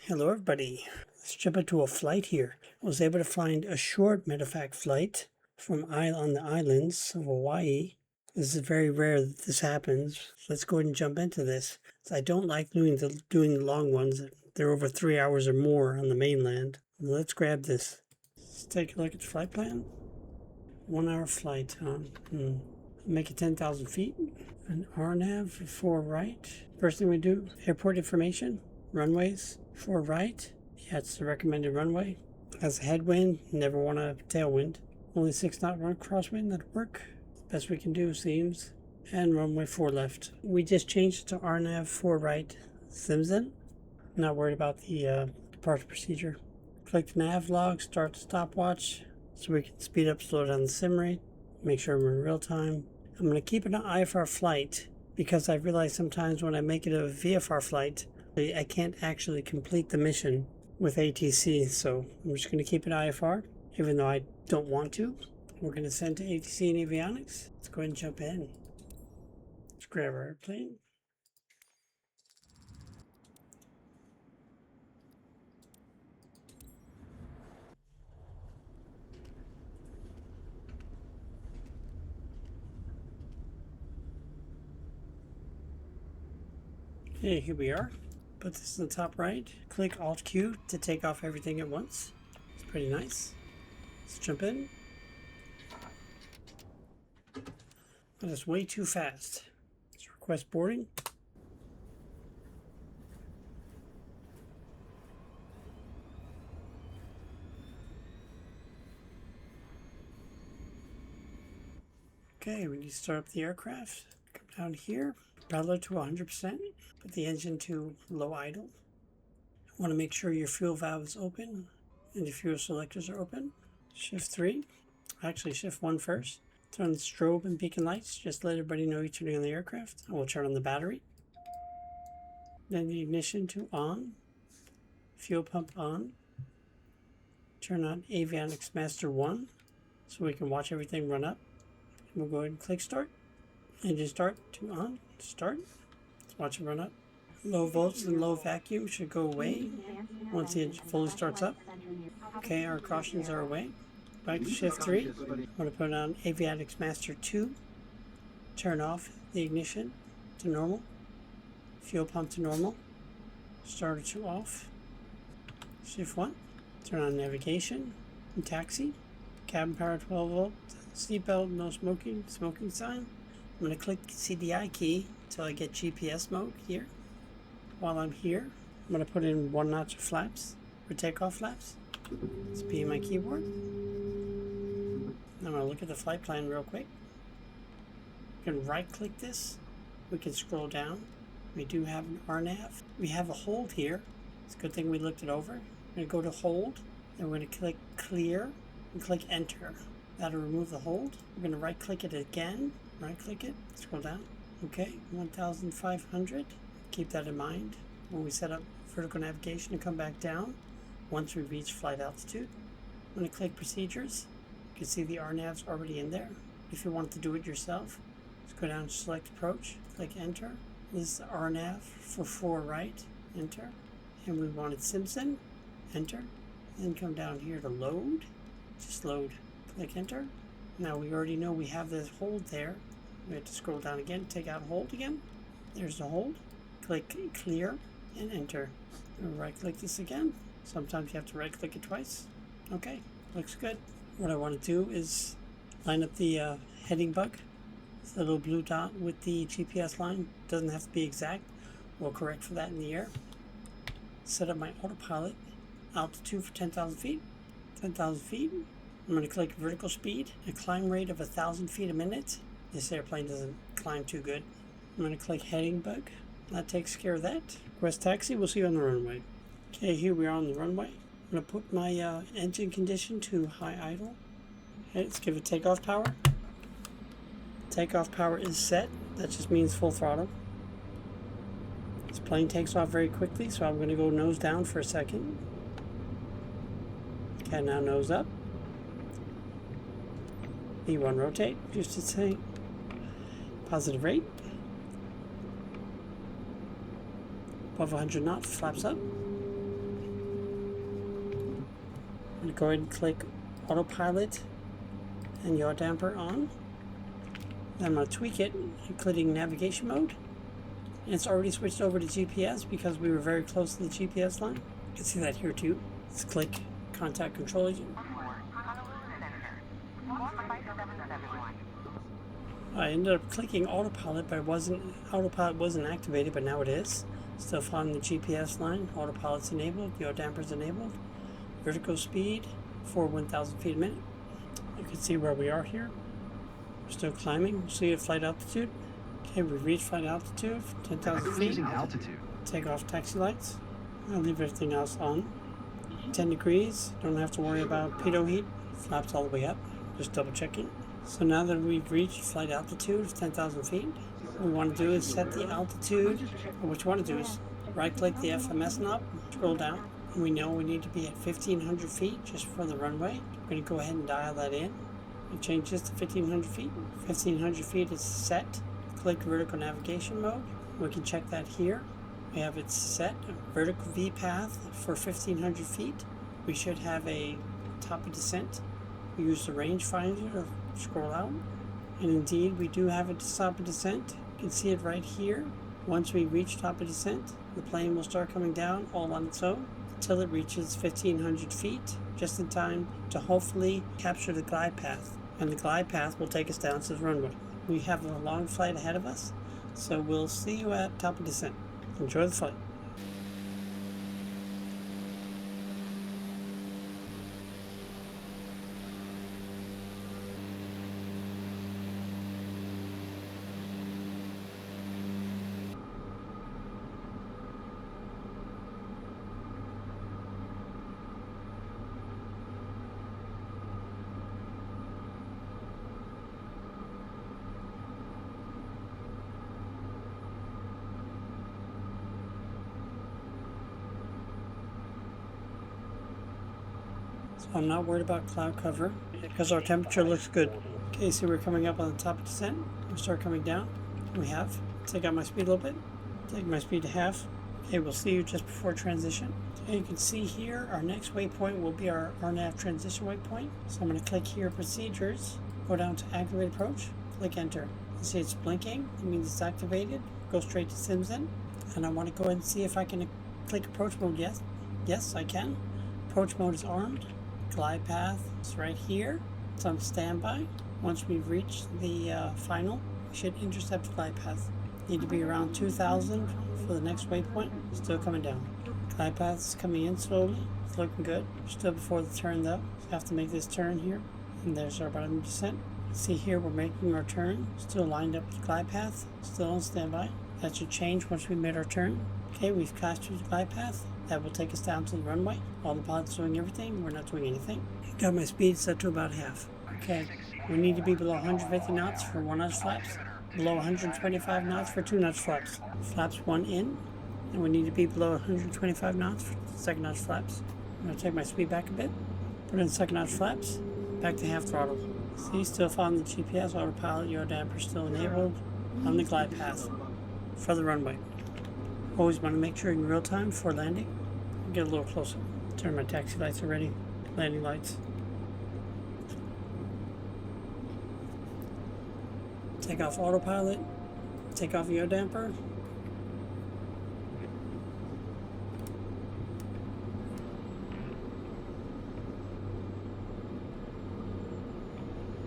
Hello everybody, let's jump into a flight here. I was able to find a short medevac flight from on the islands of Hawaii. This is very rare that this happens. Let's go ahead and jump into this. I don't like doing the long ones. They're over 3 hours or more on the mainland. Let's grab this. Let's take a look at the flight plan. 1 hour flight. Make it 10,000 feet. An RNAV for right. First thing we do, airport information. Runways for right. Yeah, it's the recommended runway. Has a headwind, never want a tailwind. Only 6 knot run crosswind, that'll work. Best we can do seems. And runway 4 left. We just changed it to RNAV 4 right. Simson. Not worried about the departure procedure. Click the nav log, start the stopwatch so we can speed up, slow down the sim rate. Make sure we're in real time. I'm going to keep it an IFR flight because I realize sometimes when I make it a VFR flight, I can't actually complete the mission with ATC, so I'm just going to keep it IFR, even though I don't want to. We're going to send to ATC and avionics. Let's go ahead and jump in. Let's grab our airplane. Okay, here we are. Put this in the top right. Click Alt-Q to take off everything at once. It's pretty nice. Let's jump in. That is way too fast. Let's request boarding. Okay, we need to start up the aircraft. Come down here. Propeller to 100%. Put the engine to low idle. I want to make sure your fuel valve is open and your fuel selectors are open. Shift 3. Actually, shift 1 first. Turn the strobe and beacon lights. Just let everybody know you're turning on the aircraft. I will turn on the battery. Then the ignition to on. Fuel pump on. Turn on avionics master 1 so we can watch everything run up. And we'll go ahead and click start. Engine start to on. Start. Let's watch it run up. Low volts and low vacuum should go away once the engine fully starts up. Okay, our cautions are away. Back to shift 3. I'm going to put on avionics master 2. Turn off the ignition to normal. Fuel pump to normal. Starter to off. Shift 1. Turn on navigation and taxi. Cabin power 12 volt. Seatbelt, no smoking. Smoking sign. I'm going to click CDI key until I get GPS mode here. While I'm here, I'm going to put in 1 notch of flaps for takeoff flaps. Let's be my keyboard. I'm going to look at the flight plan real quick. We can right click this. We can scroll down. We do have an RNAV. We have a hold here. It's a good thing we looked it over. We're going to go to hold. Then we're going to click clear and click enter. That'll remove the hold. We're going to right click it again. Right click it. Scroll down. Okay, 1,500. Keep that in mind when we set up vertical navigation and come back down once we reach flight altitude. I'm going to click procedures. You can see the RNAV's already in there. If you want to do it yourself, just go down and select approach, click enter. This is the RNAV for 4 right, enter. And we wanted Simpson, enter. Then come down here to load, just load, click enter. Now we already know we have this hold there. We have to scroll down again, take out hold again. There's the hold. Click clear and enter. And right click this again. Sometimes you have to right click it twice. Okay, looks good. What I want to do is line up the heading bug. It's a little blue dot with the GPS line. Doesn't have to be exact. We'll correct for that in the air. Set up my autopilot. Altitude for 10,000 feet. 10,000 feet. I'm going to click vertical speed. A climb rate of 1,000 feet a minute. This airplane doesn't climb too good. I'm going to click heading bug. That takes care of that. Request taxi. We'll see you on the runway. Okay, here we are on the runway. I'm going to put my engine condition to high idle. Okay, let's give it takeoff power. Takeoff power is set. That just means full throttle. This plane takes off very quickly, so I'm going to go nose down for a second. Okay, now nose up. V1 rotate, just to say positive rate. Above 100 knots, flaps up. I'm going to go ahead and click autopilot and yaw damper on. Then I'm going to tweak it, including navigation mode. And it's already switched over to GPS because we were very close to the GPS line. You can see that here too. Let's click contact control agent. I ended up clicking autopilot, but autopilot wasn't activated, but now it is. Still following the GPS line. Autopilot's enabled, yaw damper's enabled. Vertical speed for 1,000 feet a minute. You can see where we are here. We're still climbing. See at flight altitude. Okay, we've reached flight altitude, 10,000 feet. Take off taxi lights. I'll leave everything else on. 10 degrees. Don't have to worry about pitot heat. Flaps all the way up. Just double checking. So now that we've reached flight altitude of 10,000 feet, what we want to do is set the altitude. What you want to do is right click the FMS knob, scroll down, and we know we need to be at 1,500 feet just for the runway. We're going to go ahead and dial that in and change this to 1,500 feet. 1,500 feet is set. Click vertical navigation mode. We can check that here. We have it set, vertical V path for 1,500 feet. We should have a top of descent. We use the rangefinder to scroll out. And indeed, we do have a top of descent. You can see it right here. Once we reach top of descent, the plane will start coming down all on its own until it reaches 1,500 feet, just in time to hopefully capture the glide path. And the glide path will take us down to the runway. We have a long flight ahead of us, so we'll see you at top of descent. Enjoy the flight. So I'm not worried about cloud cover because our temperature looks good. Okay, so we're coming up on the top of descent. We start coming down. We have. Take out my speed a little bit. Take my speed to half. Okay, we'll see you just before transition. Okay, you can see here our next waypoint will be our RNAV transition waypoint. So I'm going to click here, procedures. Go down to activate approach. Click enter. You see it's blinking. It means it's activated. Go straight to SimZen. And I want to go ahead and see if I can click approach mode. Yes, I can. Approach mode is armed. Glide path is right here. It's on standby. Once we've reached the final, we should intercept the glide path. Need to be around 2,000 for the next waypoint. Still coming down. Glide path is coming in slowly. It's looking good. Still before the turn though. So I have to make this turn here. And there's our bottom descent. See here we're making our turn. Still lined up with the glide path. Still on standby. That should change once we made our turn. Okay, we've captured the glide path. That will take us down to the runway. All the pilots doing everything. We're not doing anything. Got my speed set to about half. Okay, we need to be below 150 knots for 1-notch flaps. Below 125 knots for 2-notch flaps. Flaps 1 in. And we need to be below 125 knots for 2nd-notch flaps. I'm going to take my speed back a bit. Put in 2nd-notch flaps. Back to half throttle. See, still following the GPS. Autopilot, yaw damper still enabled. On the glide path for the runway. Always want to make sure in real time before landing. Get a little closer. Turn my taxi lights already. Landing lights. Take off autopilot. Take off yaw damper.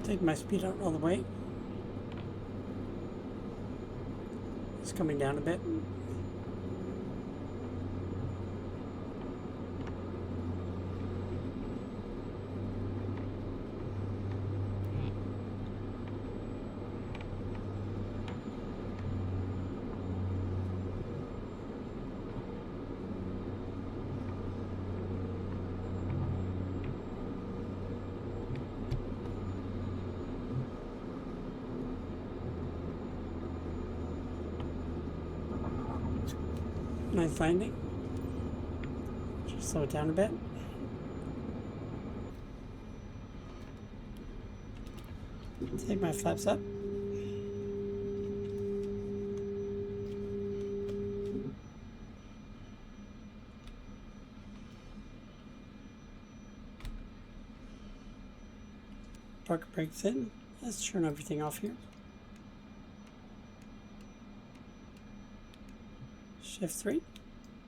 Take my speed out all the way. It's coming down a bit. Nice landing. Just slow it down a bit. Take my flaps up. Park brakes in. Let's turn everything off here. Shift 3.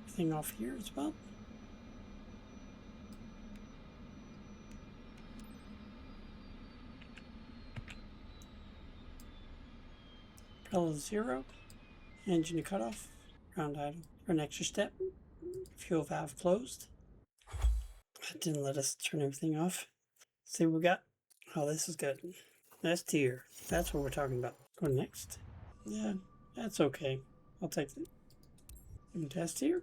Everything off here as well. Propeller 0. Engine cut off. Ground idle. For an extra step. Fuel valve closed. That didn't let us turn everything off. See what we got? Oh, this is good. That's tier. That's what we're talking about. Go next. Yeah, that's okay. I'll take it. Test here.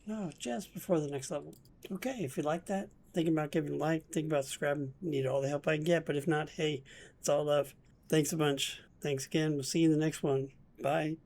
No, just before the next level. Okay, if you like that, thinking about giving a like, think about subscribing. Need all the help I can get, but if not, hey, it's all love. Thanks a bunch. Thanks again. We'll see you in the next one. Bye.